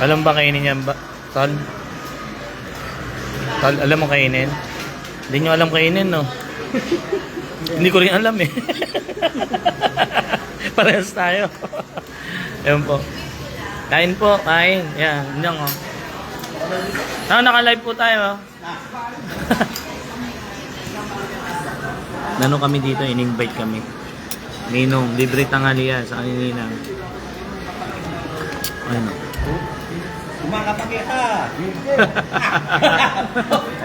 Alam ba kainin yan ba? Tal? Tal, alam mo kainin? Hindi nyo alam kainin, no? Hindi ko rin alam eh. Parehas tayo. Ayun po. Kain po, kain. Yan, yan o. Naka-live po tayo. Nano kami dito, in-invite kami. Ninong, libre tanghalian sa kanina. Ayun o. Kumakapakita.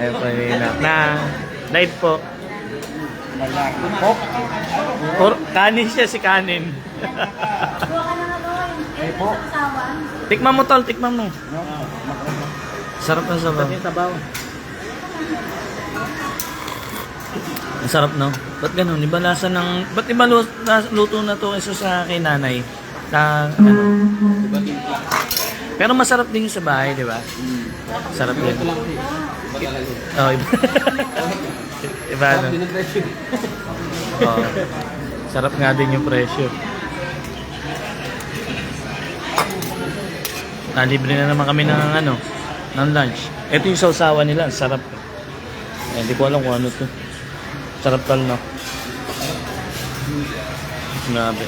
Ayun po, Ninong. Na, live po. Malaki po. Or, kanin siya, si kanin. Ay po. Tikman mo tol, tikman mo. Sarap na sabaw. Yung sabaw. Ang sarap, no? Ba't ganun? Iba lasa ng... Ba't iba luto na to kaysa sa kay nanay? Na, ano? Pero masarap din yung sa bahay, di ba? Sarap din. Oh, iba. Iba, no? Oh. Sarap nga din yung presyo. Libre na naman kami ng ano, ng lunch. Ito yung sausawan nila, ang sarap. Eh, hindi ko alam kung ano to. Sarap tal, no? Grabe.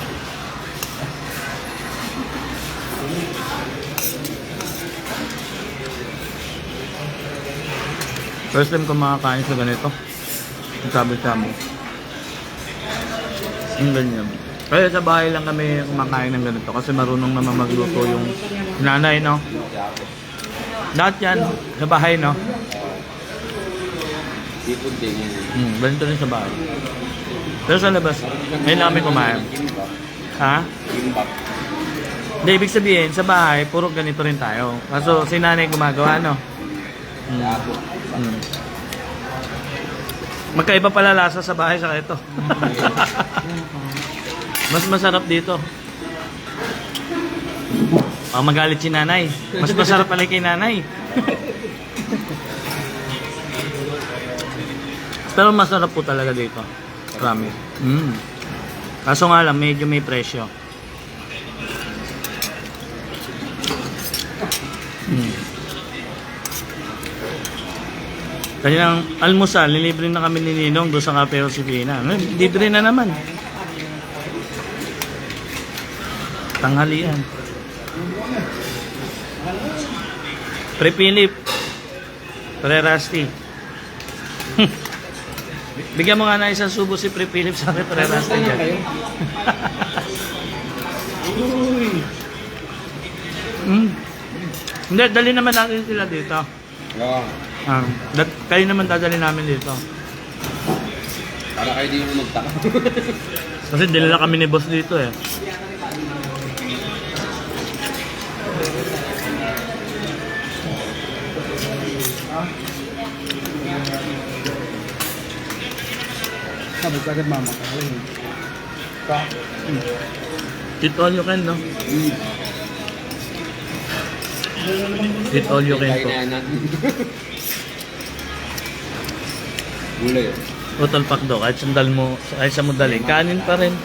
First time ko makakain sa ganito. Ang sabi-sabi. Ang ganyan. Kaya sa bahay lang kami kumakain ng ganito kasi marunong naman magluto yung nanay, no? Lahat yan sa bahay, no? Ganito rin sa bahay. Pero sa labas, ngayon lang kami kumain. Ha? Hindi, ibig sabihin, sa bahay, puro ganito rin tayo. Kaso si nanay gumagawa, no? Magkaiba pala lasa sa bahay sa ito. Mas masarap dito. Oh, magalit si nanay. Mas masarap pala kay nanay. Pero masarap po talaga dito. Promise. Kaso nga lang, medyo may presyo. Kanyang almusal, nilibre na kami ni Ninong doon sa Cafe Josefina. Libre na naman. Tanghalian. Pre Philip. Pre Rusty. Bigyan mo nga na isang subo si Pre Philip sa akin, Pre Rusty dyan. Hindi, dali naman natin sila dito. Kayo naman dadali namin dito. Para kayo di mo magtaka. Kasi dinala kami ni boss dito eh. Sabi ka agad mama. Eat all you can, no? Eat all you can po. Gulay. Total pack daw, kahit sandal mo, kahit sa mo dalhin, kanin pa rin.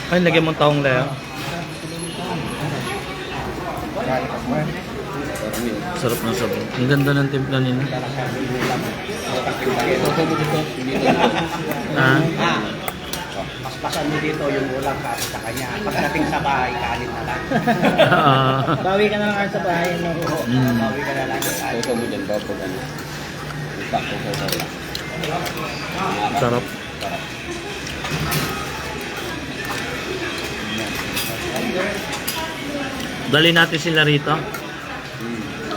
Ay, lagyan mo taong leo. Sarap na sabon. Ang ganda ng timpla nila. Paspasan mo dito yung ulam kasi sa kanya. Pagdating sa bahay, kanin na lang. Bawi ka na lang sa bahay. No? Bawi ka na lang. Ito mo dyan ba pag ano? Sarap. Dali natin sila rito.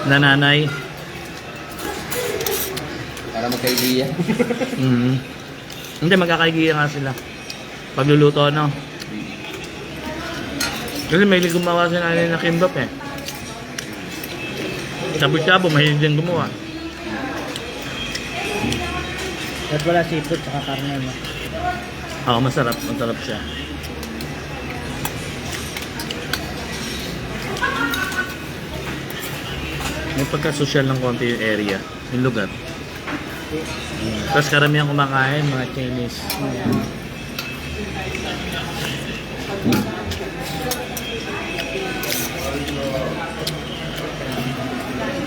Nanay. Para magkaibigan. Hindi, magkakaigiya nga sila. Pagluluto, ano? Kasi may gumawa si nanay na kimbap eh. Shabu-shabu, mahilig din gumawa. At wala seafood saka karne. No? Oo, masarap. Masarap siya. May pagka-social ng konti yung area, yung lugar. Tapos karamihan kumakain, mga Chinese.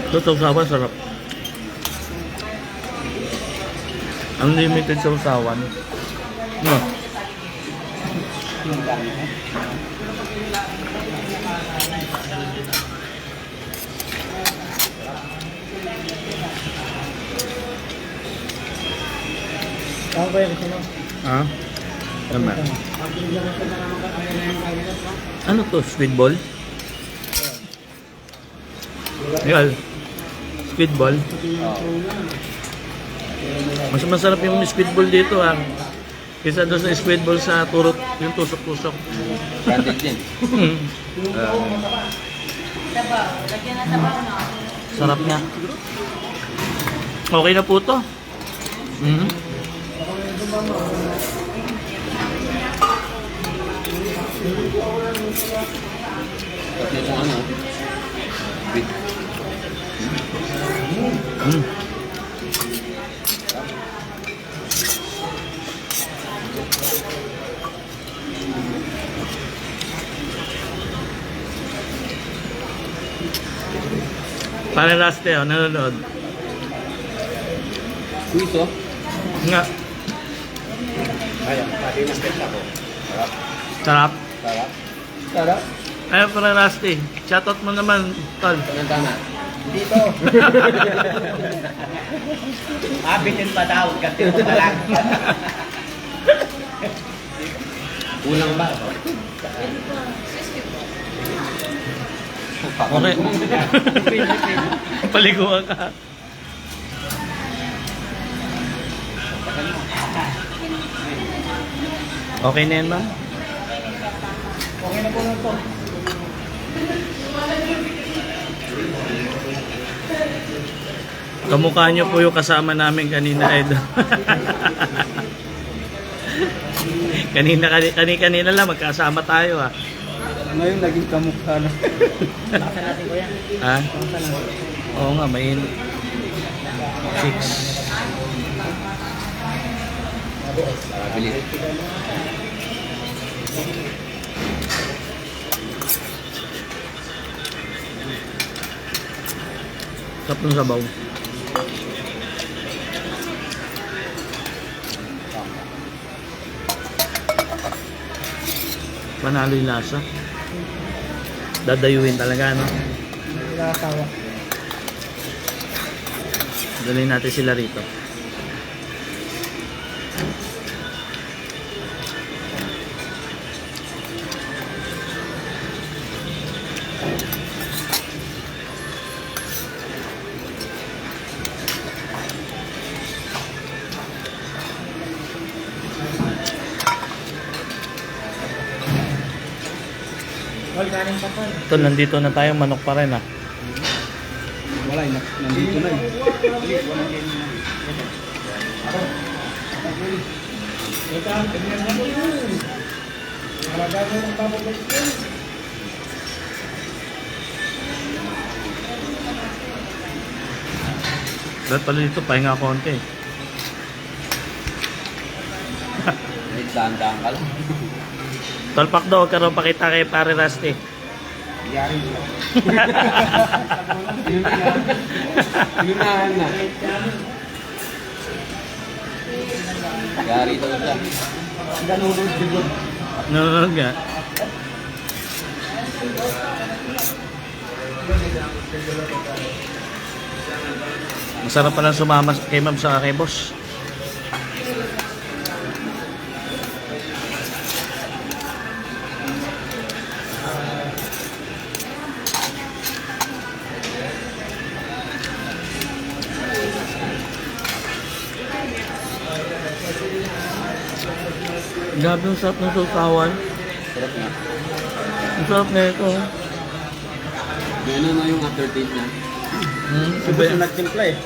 Ito, sausawan, sarap. Unlimited sausawan. No. Ako ba yung gusto mo? Ha? Tama. Ano to? Squid ball? Yan. Squid ball. Mas masarap yung squid ball dito ah. Kaysa doon sa squid ball sa turok, yung tusok-tusok. Branded din. Sarap niya. Okay na po to. Mhm. Tapos itong ano, with Mm. Para last oh, nanonood. quiz oh. Nga, Ayun, sabi ng pesa ko. Sarap. sarap. Sarap. Sarap. Ayun, para Rusty. Shoutout mo naman, Tol. Tama. Dito. Abitin pa daw, ganti mo pa lang. Ulang ba? Okay. Paliguan ka. Okay na yan, ma'am? Okay na po na po. Kamukha niyo po yung kasama namin kanina, Ed. kanina lang, magkasama tayo, ah. Ngayon naging kamukha na. Bakasan natin ko yan. Ha? Bakasan natin. Oo nga, may 6. Bilis. Sarap ng sabaw. Panalo yung lasa. Dadayuin talaga, no? Nakakawa. Dalhin natin sila rito. Wal, kanin pa pa. Ito, nandito na tayo. Manok pa rin, ah. Wala, nandito na eh. Dapat pala dito, pahinga konti. Wait, dahan-dahan ka lang. Talpak daw, huwag ka raw pakita kay Pare Rusty. Yari siya. Inunahan na. Yari daw siya. Ganunod siguro. Nanonood nga. Masarap pala sumama kay ma'am sa kay boss. Grabe ang sarap ng sausawan. Sarap na. Ang sarap na ito. May ano na yung aftertaste niya. Iba yan. nagtimpla eh.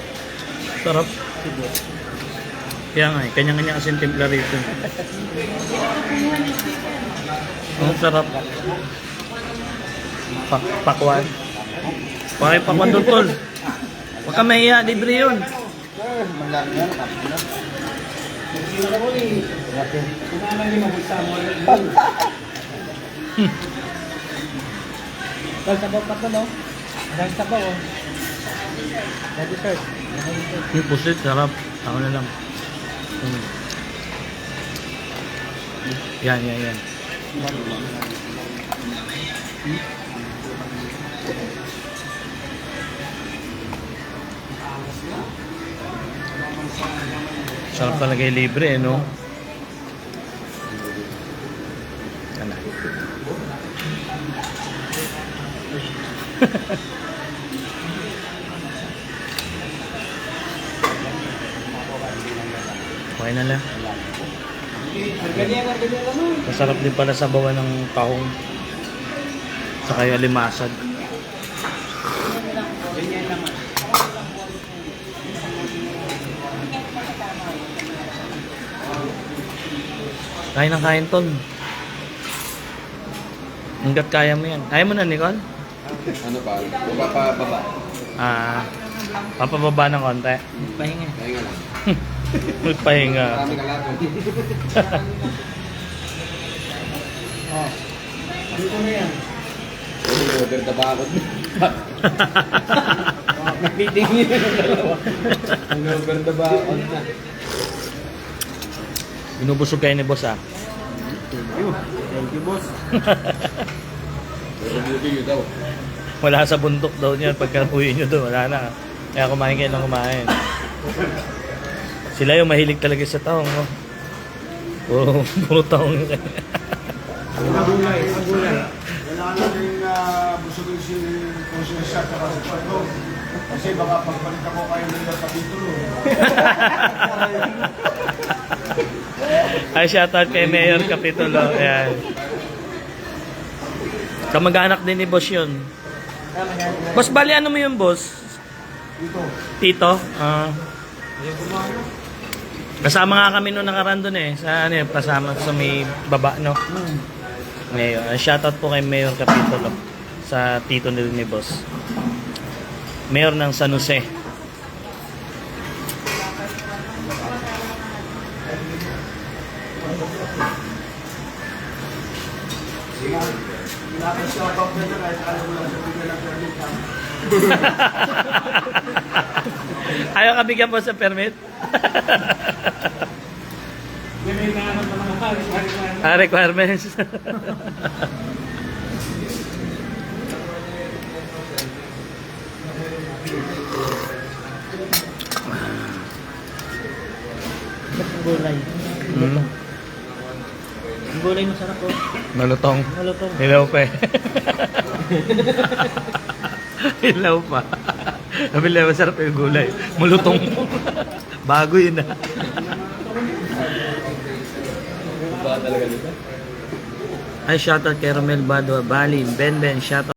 Sarap. Kaya nga eh, kanya-kanya kasing timpla rito. Ang sarap. Pakwan. Pakwan doon, tol. Huwag ka mahiya, libre yun. Mandang yan, kapit na. Hindi ko eh. Kung naman hindi mabulsa mo. Tol, sabaw pa to, no? Dahil sabaw, oh. Dahil dessert. Yung pusit, sarap. Ako na lang. Yan, yan, yan. Sarap talaga yung libre, no? Yan na. Okay na lang. Masarap din pala sa bawa ng tahong. Saka yung alimasag. Kain ng kain, Ton. Hanggat kaya mo yan. Kaya mo na, Nicole? Ano pa? Baba. Papababa ng konti. Pahinga. Kaya nga lang. Magpahinga. Marami ka lahat. Oh. Dito na yan. Over the bakod. Meeting niyo yung dalawa. Over the bakod na. Binubusog kayo ni boss, ah. Thank you, boss. Review daw. Wala sa bundok daw niya. Pagka uwi nyo doon, wala na. Kaya kumain kayo ng kumain. Sila yung mahilig talaga sa taong. Puro taong. Magulay. Wala na rin busugin si Konsensya at si Pato. Kasi baka pagpalit ako kayo ng kapitulo. Ay, shoutout kay Mayor Capitulo. Ayan. Kamag-anak din ni boss yun. Boss, bali ano mo yun, boss? Ito. Tito? Kasama nga kami nung nakaraan dun eh. Sa ano yun, kasama sa may baba, no? Mayor. Shoutout po kay Mayor Capitulo sa tito nila ni boss. Mayor ng San Jose. Nakasyapak na niya kahit alam mo lang sa bigyan ng permit. Ayaw ka bigyan po sa permit? May naman pa mga Requirements. Ang gulay. Ang gulay masarap, oh. Malutong. Malutong. Hilaw pa eh. Hilaw pa. Sabi lang, masarap yung gulay. Malutong. Bago yun ah. Ay, shoutout kay Romel Badua, Balin, Ben, shoutout.